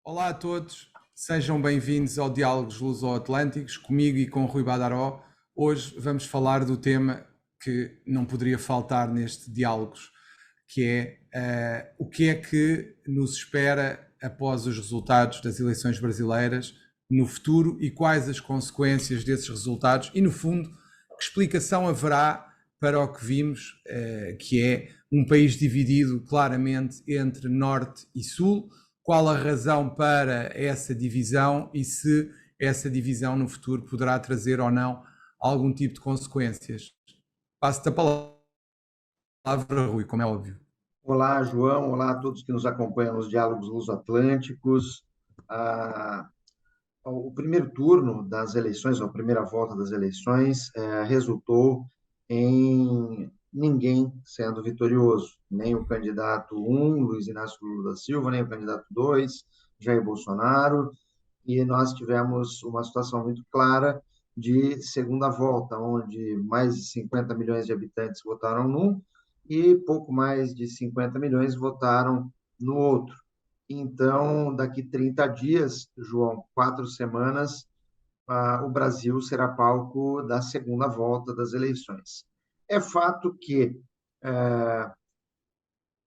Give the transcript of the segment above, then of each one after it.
Olá a todos, sejam bem-vindos ao Diálogos Luso-Atlânticos, comigo e com o Rui Badaró. Hoje vamos falar do tema que não poderia faltar neste Diálogos, que é o que é que nos espera após os resultados das eleições brasileiras no futuro e quais as consequências desses resultados e, no fundo, que explicação haverá para o que vimos, que é um país dividido claramente entre Norte e Sul. Qual a razão para essa divisão e se essa divisão no futuro poderá trazer ou não algum tipo de consequências? Passo-te a palavra, Rui, como é óbvio. Olá, João. Olá a todos que nos acompanham nos Diálogos Luso-Atlânticos. Ah, o primeiro turno das eleições, ou a primeira volta das eleições, resultou em ninguém sendo vitorioso. Nem o candidato 1, Luiz Inácio Lula da Silva, nem o candidato 2, Jair Bolsonaro. E nós tivemos uma situação muito clara de segunda volta, onde mais de 50 milhões de habitantes votaram num e pouco mais de 50 milhões votaram no outro. Então, daqui 30 dias, João, 4 semanas, o Brasil será palco da segunda volta das eleições. É fato que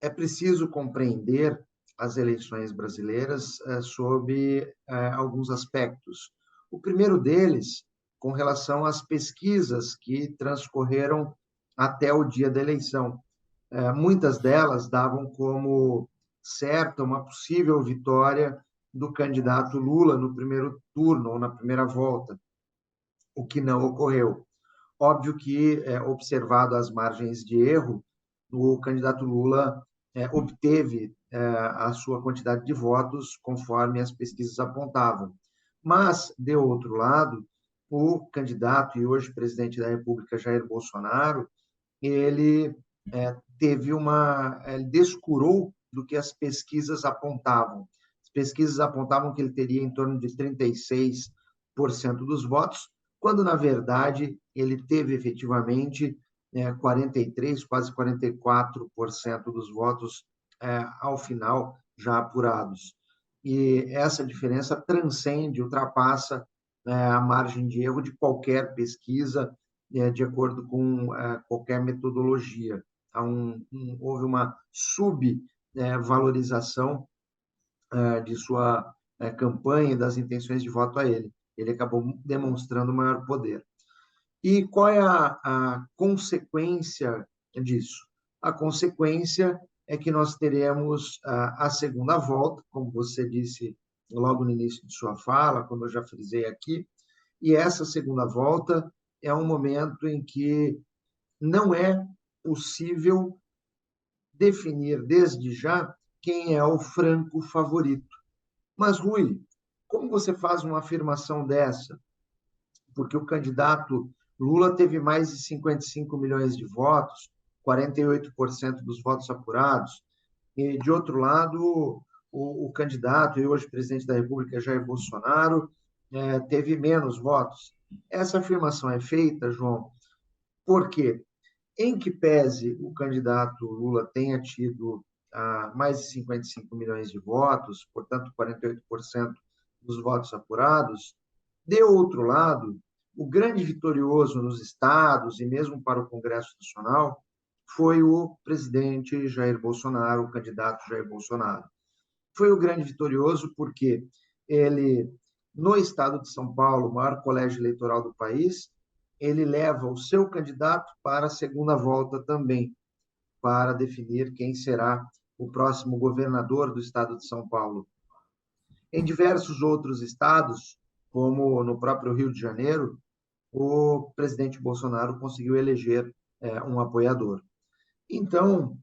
é preciso compreender as eleições brasileiras sob alguns aspectos. O primeiro deles, com relação às pesquisas que transcorreram até o dia da eleição. Muitas delas davam como certa uma possível vitória do candidato Lula no primeiro turno ou na primeira volta, o que não ocorreu. Óbvio que, observado as margens de erro, o candidato Lula obteve a sua quantidade de votos conforme as pesquisas apontavam. Mas, de outro lado, o candidato e hoje presidente da República, Jair Bolsonaro, ele ele descurou do que as pesquisas apontavam. As pesquisas apontavam que ele teria em torno de 36% dos votos, quando, na verdade, ele teve efetivamente 43, quase 44% dos votos ao final já apurados. E essa diferença transcende, ultrapassa a margem de erro de qualquer pesquisa, de acordo com qualquer metodologia. Houve uma subvalorização de sua campanha e das intenções de voto a ele. Ele acabou demonstrando maior poder. E qual é a consequência disso? A consequência é que nós teremos a segunda volta, como você disse logo no início de sua fala, como eu já frisei aqui, e essa segunda volta é um momento em que não é possível definir desde já quem é o franco favorito. Mas, Rui, como você faz uma afirmação dessa? Porque o candidato Lula teve mais de 55 milhões de votos, 48% dos votos apurados, e, de outro lado, o candidato e hoje presidente da República, Jair Bolsonaro, teve menos votos. Essa afirmação é feita, João, porque, em que pese o candidato Lula tenha tido mais de 55 milhões de votos, portanto, 48% dos votos apurados, de outro lado, o grande vitorioso nos estados e mesmo para o Congresso Nacional foi o presidente Jair Bolsonaro, o candidato Jair Bolsonaro. Foi o grande vitorioso porque ele, no estado de São Paulo, o maior colégio eleitoral do país, ele leva o seu candidato para a segunda volta também, para definir quem será o próximo governador do estado de São Paulo. Em diversos outros estados, como no próprio Rio de Janeiro, o presidente Bolsonaro conseguiu eleger um apoiador. Então,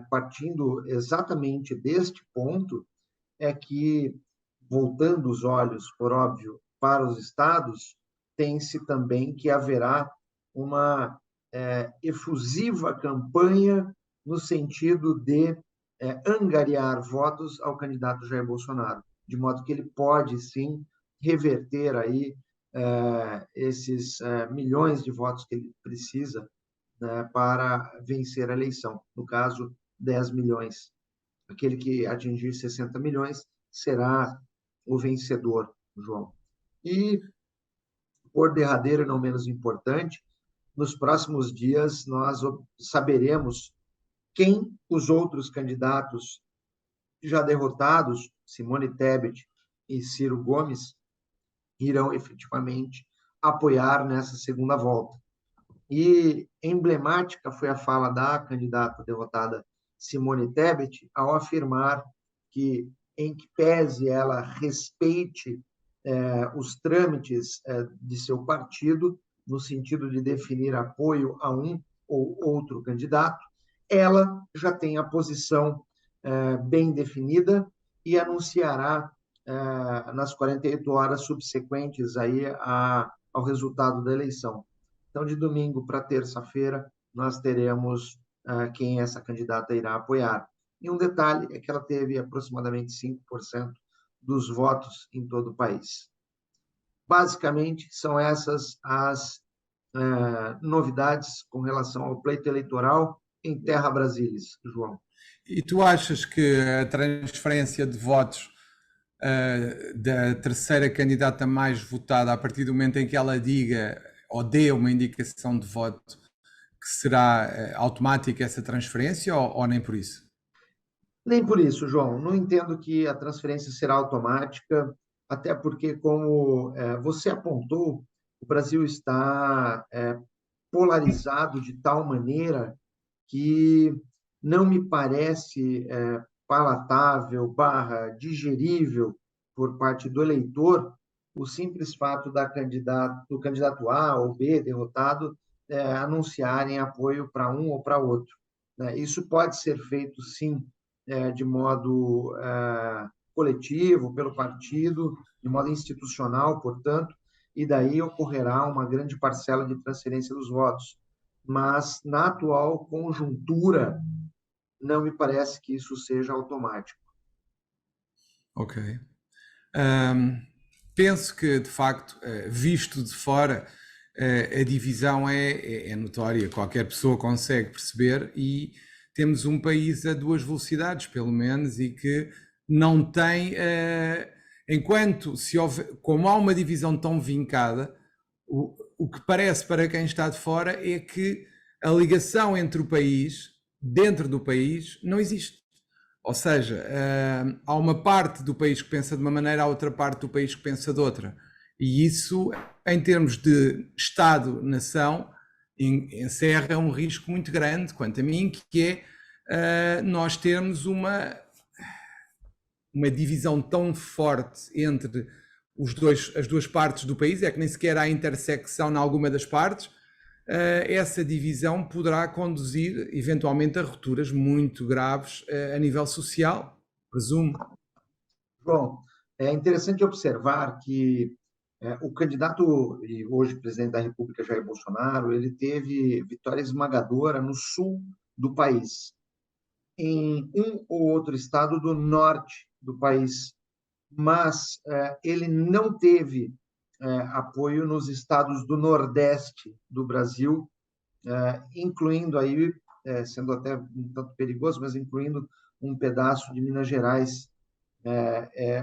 partindo exatamente deste ponto, é que, voltando os olhos, por óbvio, para os estados, tem-se também que haverá uma efusiva campanha no sentido de angariar votos ao candidato Jair Bolsonaro, de modo que ele pode, sim, reverter aí esses milhões de votos que ele precisa, né, para vencer a eleição. No caso, 10 milhões. Aquele que atingir 60 milhões será o vencedor, João. E, por derradeiro e não menos importante, nos próximos dias nós saberemos quem os outros candidatos já derrotados, Simone Tebet e Ciro Gomes, irão efetivamente apoiar nessa segunda volta. E emblemática foi a fala da candidata derrotada Simone Tebet ao afirmar que, em que pese ela respeite os trâmites de seu partido, no sentido de definir apoio a um ou outro candidato, ela já tem a posição bem definida e anunciará nas 48 horas subsequentes aí ao resultado da eleição. Então, de domingo para terça-feira, nós teremos quem essa candidata irá apoiar. E um detalhe é que ela teve aproximadamente 5% dos votos em todo o país. Basicamente, são essas as novidades com relação ao pleito eleitoral em Terra Brasilis, João. E tu achas que a transferência de votos da terceira candidata mais votada, a partir do momento em que ela diga ou dê uma indicação de voto, que será automática essa transferência ou nem por isso? Nem por isso, João. Não entendo que a transferência será automática, até porque, como você apontou, o Brasil está polarizado de tal maneira que não me parece palatável, digerível por parte do eleitor o simples fato do candidato A ou B derrotado anunciarem apoio para um ou para outro. Isso pode ser feito, sim, de modo coletivo, pelo partido, de modo institucional, portanto, e daí ocorrerá uma grande parcela de transferência dos votos. Mas, na atual conjuntura, não me parece que isso seja automático. Ok. Penso que, de facto, visto de fora, a divisão é notória, qualquer pessoa consegue perceber, e temos um país a duas velocidades, pelo menos, e que não tem, enquanto se houver, como há uma divisão tão vincada, o que parece para quem está de fora é que a ligação entre o país, dentro do país, não existe. Ou seja, há uma parte do país que pensa de uma maneira, há outra parte do país que pensa de outra. E isso, em termos de Estado-nação, encerra um risco muito grande, quanto a mim, que é nós termos uma divisão tão forte entre as duas partes do país, é que nem sequer há intersecção em alguma das partes. Essa divisão poderá conduzir eventualmente a rupturas muito graves a nível social, presumo. Bom, é interessante observar que o candidato e hoje presidente da República, Jair Bolsonaro, ele teve vitória esmagadora no sul do país, em um ou outro estado do norte do país, mas ele não teve apoio nos estados do nordeste do Brasil, incluindo aí, sendo até um tanto perigoso, mas incluindo um pedaço de Minas Gerais.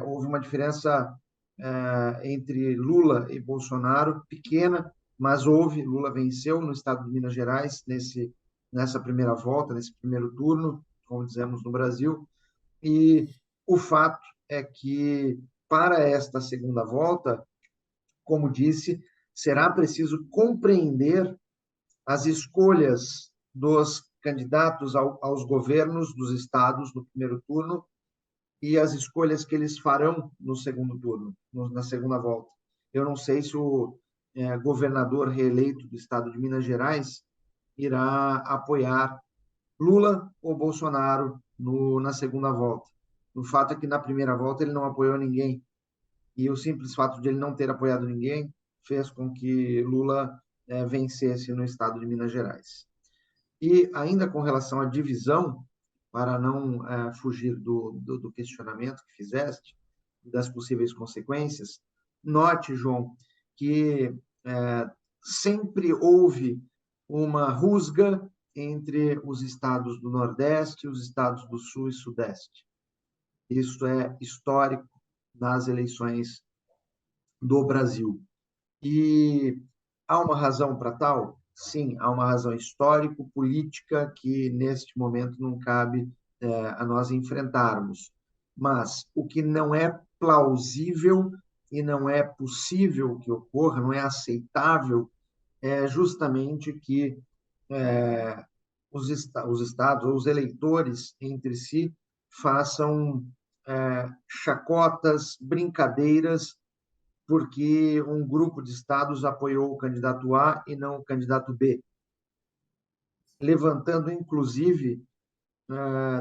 Houve uma diferença entre Lula e Bolsonaro pequena, mas houve. Lula venceu no estado de Minas Gerais nessa primeira volta, nesse primeiro turno, como dizemos no Brasil, e o fato é que, para esta segunda volta, como disse, será preciso compreender as escolhas dos candidatos aos governos dos estados no primeiro turno e as escolhas que eles farão no segundo turno, na segunda volta. Eu não sei se o governador reeleito do estado de Minas Gerais irá apoiar Lula ou Bolsonaro na segunda volta. O fato é que na primeira volta ele não apoiou ninguém, e o simples fato de ele não ter apoiado ninguém fez com que Lula vencesse no estado de Minas Gerais. E ainda com relação à divisão, para não fugir do questionamento que fizeste, das possíveis consequências, note, João, que sempre houve uma rusga entre os estados do Nordeste e os estados do Sul e Sudeste. Isso é histórico, nas eleições do Brasil. E há uma razão para tal? Sim, há uma razão histórico-política que, neste momento, não cabe a nós enfrentarmos. Mas o que não é plausível e não é possível que ocorra, não é aceitável, é justamente que os estados ou os eleitores entre si façam chacotas, brincadeiras, porque um grupo de estados apoiou o candidato A e não o candidato B, levantando, inclusive,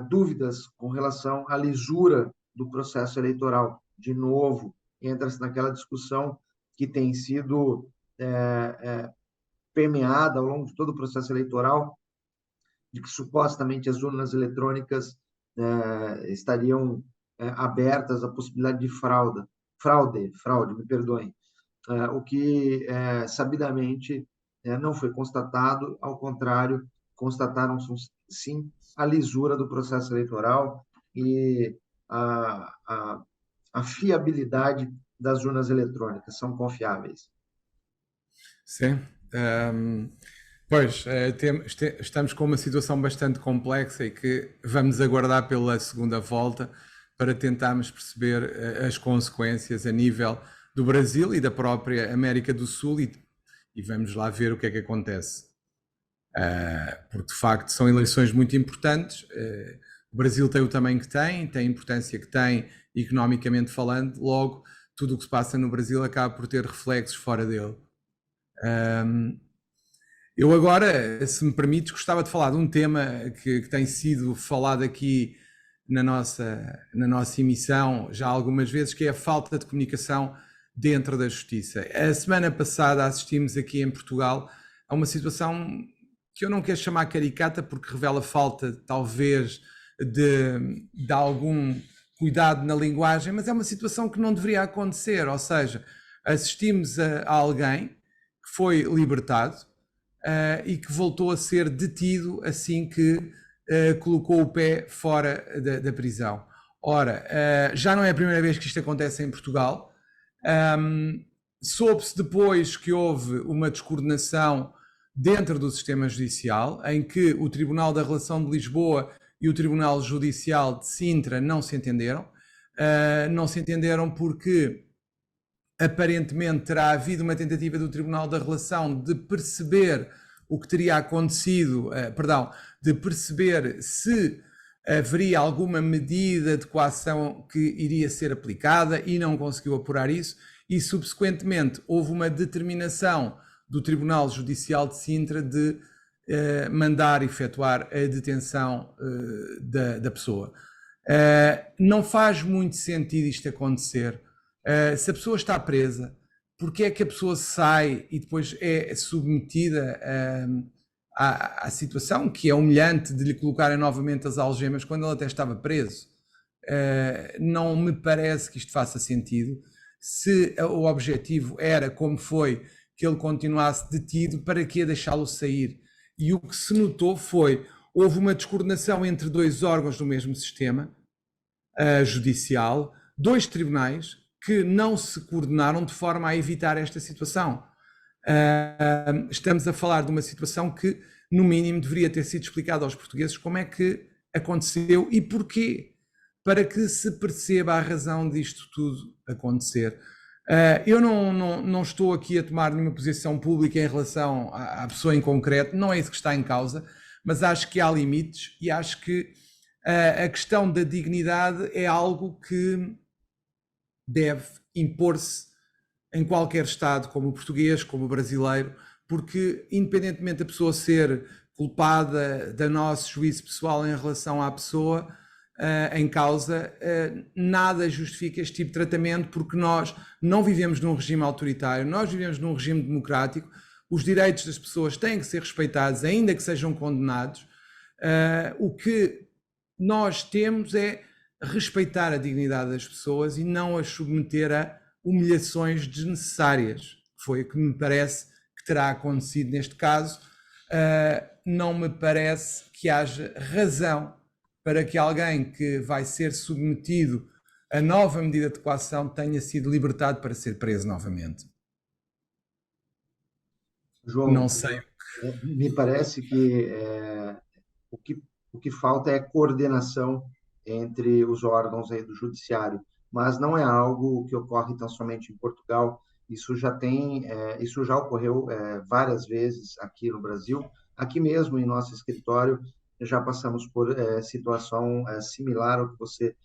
dúvidas com relação à lisura do processo eleitoral. De novo, entra-se naquela discussão que tem sido permeada ao longo de todo o processo eleitoral, de que supostamente as urnas eletrônicas estariam abertas à possibilidade de fraude, me perdoem, o que sabidamente não foi constatado, ao contrário, constataram sim a lisura do processo eleitoral e a fiabilidade das urnas eletrônicas, são confiáveis. Sim. Pois, estamos com uma situação bastante complexa e que vamos aguardar pela segunda volta para tentarmos perceber as consequências a nível do Brasil e da própria América do Sul e vamos lá ver o que é que acontece. Porque de facto são eleições muito importantes. O Brasil tem o tamanho que tem a importância que tem economicamente falando, logo tudo o que se passa no Brasil acaba por ter reflexos fora dele. Eu agora, se me permites, gostava de falar de um tema que tem sido falado aqui na nossa emissão já algumas vezes, que é a falta de comunicação dentro da justiça. A semana passada assistimos aqui em Portugal a uma situação que eu não quero chamar caricata, porque revela falta, talvez, de algum cuidado na linguagem, mas é uma situação que não deveria acontecer, ou seja, assistimos a alguém que foi libertado e que voltou a ser detido assim que colocou o pé fora da prisão. Ora, já não é a primeira vez que isto acontece em Portugal. Soube-se depois que houve uma descoordenação dentro do sistema judicial, em que o Tribunal da Relação de Lisboa e o Tribunal Judicial de Sintra não se entenderam. Não se entenderam porque aparentemente terá havido uma tentativa do Tribunal da Relação de perceber o que teria acontecido, de perceber se haveria alguma medida de coação que iria ser aplicada e não conseguiu apurar isso, e subsequentemente houve uma determinação do Tribunal Judicial de Sintra de mandar efetuar a detenção da pessoa. Não faz muito sentido isto acontecer. Se a pessoa está presa, porque é que a pessoa sai e depois é submetida à situação que é humilhante de lhe colocarem novamente as algemas quando ele até estava preso? Não me parece que isto faça sentido. Se o objetivo era, como foi, que ele continuasse detido, para que deixá-lo sair? E o que se notou houve uma descoordenação entre dois órgãos do mesmo sistema judicial, dois tribunais que não se coordenaram de forma a evitar esta situação. Estamos a falar de uma situação que, no mínimo, deveria ter sido explicada aos portugueses como é que aconteceu e porquê, para que se perceba a razão disto tudo acontecer. Eu não estou aqui a tomar nenhuma posição pública em relação à pessoa em concreto, não é isso que está em causa, mas acho que há limites e acho que a questão da dignidade é algo que deve impor-se em qualquer Estado, como o português, como o brasileiro, porque independentemente da pessoa ser culpada, do nosso juízo pessoal em relação à pessoa em causa, nada justifica este tipo de tratamento, porque nós não vivemos num regime autoritário, nós vivemos num regime democrático, os direitos das pessoas têm que ser respeitados, ainda que sejam condenados. O que nós temos é respeitar a dignidade das pessoas e não as submeter a humilhações desnecessárias. Foi o que me parece que terá acontecido neste caso. Não me parece que haja razão para que alguém que vai ser submetido a nova medida de coação tenha sido libertado para ser preso novamente. João, Não sei. me parece que o que, o que falta é coordenação entre os órgãos aí do judiciário, mas não é algo que ocorre tão somente em Portugal. Isso já ocorreu várias vezes aqui no Brasil. Aqui mesmo em nosso escritório já passamos por situação similar ao que você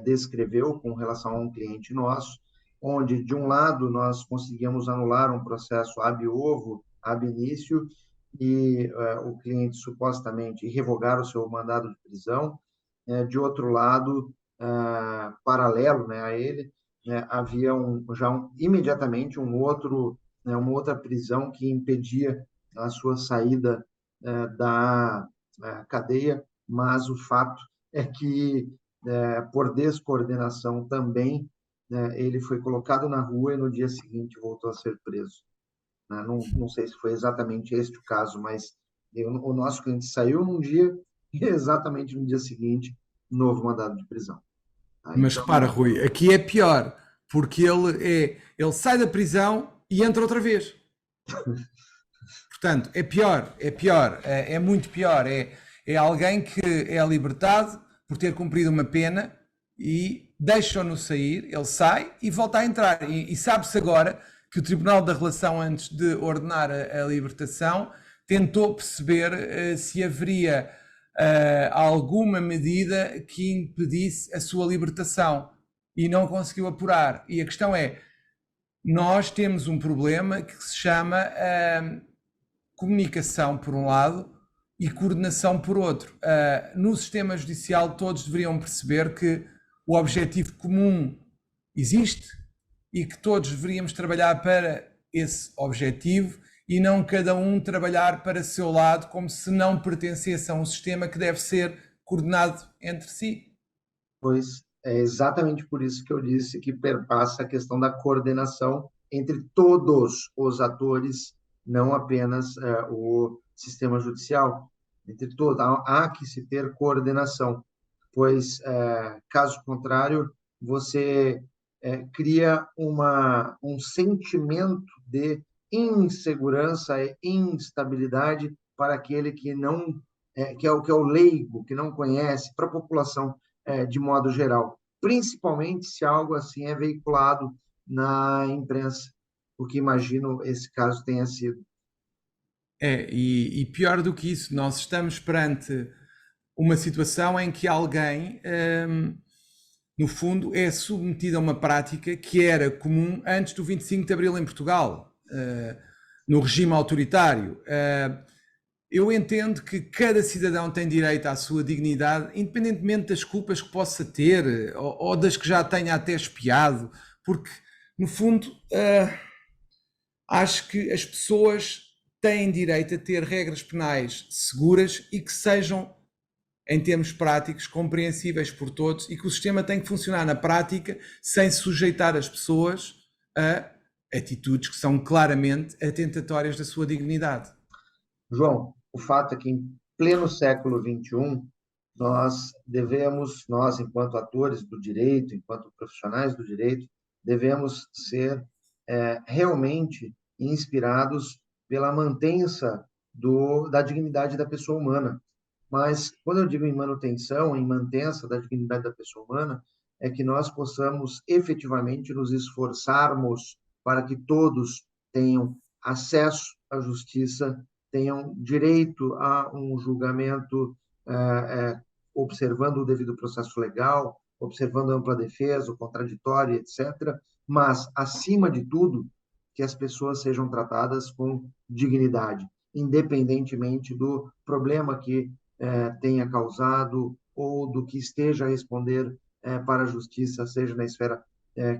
descreveu com relação a um cliente nosso, onde de um lado nós conseguimos anular um processo ab ovo, ab início, e o cliente supostamente revogar o seu mandado de prisão. De outro lado, paralelo, né, a ele, né, havia imediatamente uma outra prisão que impedia a sua saída da cadeia, mas o fato é que, por descoordenação também, ele foi colocado na rua e no dia seguinte voltou a ser preso. Não sei se foi exatamente este o caso, mas o nosso cliente saiu num dia e exatamente no dia seguinte, novo mandado de prisão. Tá? Mas Então, repara, Rui, aqui é pior, porque ele sai da prisão e entra outra vez. Portanto, é pior, é muito pior. É alguém que é libertado por ter cumprido uma pena e deixam-no sair, ele sai e volta a entrar. E sabe-se agora que o Tribunal da Relação, antes de ordenar a libertação, tentou perceber se haveria alguma medida que impedisse a sua libertação e não conseguiu apurar. E a questão é, nós temos um problema que se chama comunicação por um lado e coordenação por outro. No sistema judicial todos deveriam perceber que o objetivo comum existe e que todos deveríamos trabalhar para esse objetivo e não cada um trabalhar para seu lado como se não pertencesse a um sistema que deve ser coordenado entre si. pois é exatamente por isso que eu disse que perpassa a questão da coordenação entre todos os atores, não apenas o sistema judicial. Entre todos, há que se ter coordenação, pois, caso contrário, você cria um sentimento de insegurança e instabilidade para aquele que não que é o leigo, que não conhece, para a população de modo geral, principalmente se algo assim é veiculado na imprensa, o que imagino esse caso tenha sido. E pior do que isso, nós estamos perante uma situação em que alguém, no fundo, é submetido a uma prática que era comum antes do 25 de Abril em Portugal, no regime autoritário. Eu entendo que cada cidadão tem direito à sua dignidade, independentemente das culpas que possa ter ou das que já tenha até espiado, porque, no fundo, acho que as pessoas têm direito a ter regras penais seguras e que sejam, em termos práticos, compreensíveis por todos e que o sistema tem que funcionar na prática sem sujeitar as pessoas a atitudes que são claramente atentatórias da sua dignidade. João, o fato é que em pleno século XXI, nós, enquanto atores do direito, enquanto profissionais do direito, devemos ser realmente inspirados pela mantença da dignidade da pessoa humana. Mas, quando eu digo em manutenção, em mantença da dignidade da pessoa humana, é que nós possamos efetivamente nos esforçarmos para que todos tenham acesso à justiça, tenham direito a um julgamento observando o devido processo legal, observando a ampla defesa, o contraditório, etc. Mas, acima de tudo, que as pessoas sejam tratadas com dignidade, independentemente do problema que tenha causado ou do que esteja a responder para a justiça, seja na esfera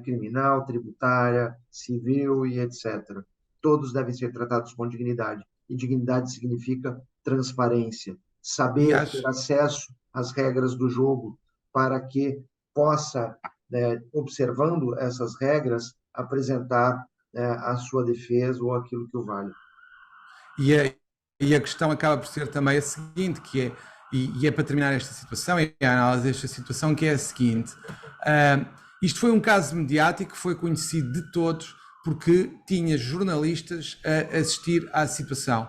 criminal, tributária, civil e etc. Todos devem ser tratados com dignidade. E dignidade significa transparência, saber ter acesso às regras do jogo para que possa, observando essas regras, apresentar a sua defesa ou aquilo que o vale. E a questão acaba por ser também a seguinte, que é para terminar esta situação, e a análise desta situação, que é a seguinte, Isto foi um caso mediático que foi conhecido de todos porque tinha jornalistas a assistir à situação.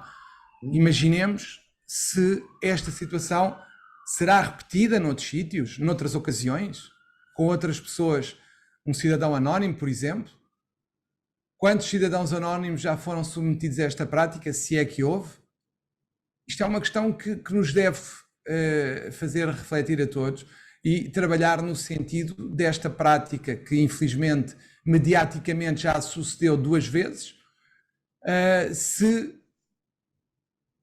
Imaginemos se esta situação será repetida noutros sítios, noutras ocasiões, com outras pessoas, um cidadão anónimo, por exemplo. Quantos cidadãos anónimos já foram submetidos a esta prática, se é que houve? Isto é uma questão que nos deve fazer refletir a todos e trabalhar no sentido desta prática que, infelizmente, mediaticamente já sucedeu 2 vezes,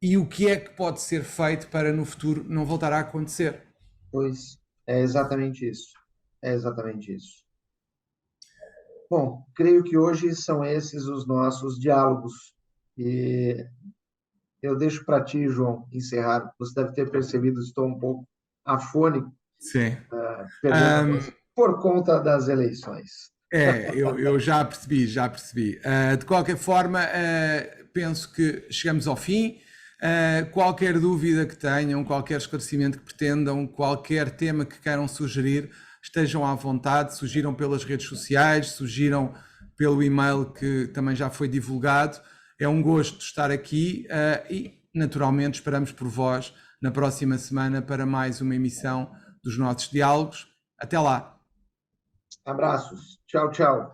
e o que é que pode ser feito para no futuro não voltar a acontecer. Pois é exatamente isso. É exatamente isso. Bom, creio que hoje são esses os nossos diálogos. E eu deixo para ti, João, encerrar. Você deve ter percebido, estou um pouco afônico, Sim. perdendo a voz, por conta das eleições. Eu já percebi, já percebi. De qualquer forma, penso que chegamos ao fim. Qualquer dúvida que tenham, qualquer esclarecimento que pretendam, qualquer tema que queiram sugerir, estejam à vontade, sugiram pelas redes sociais, sugiram pelo e-mail que também já foi divulgado. É um gosto estar aqui e, naturalmente, esperamos por vós na próxima semana para mais uma emissão dos nossos diálogos. Até lá! Abraços. Tchau, tchau.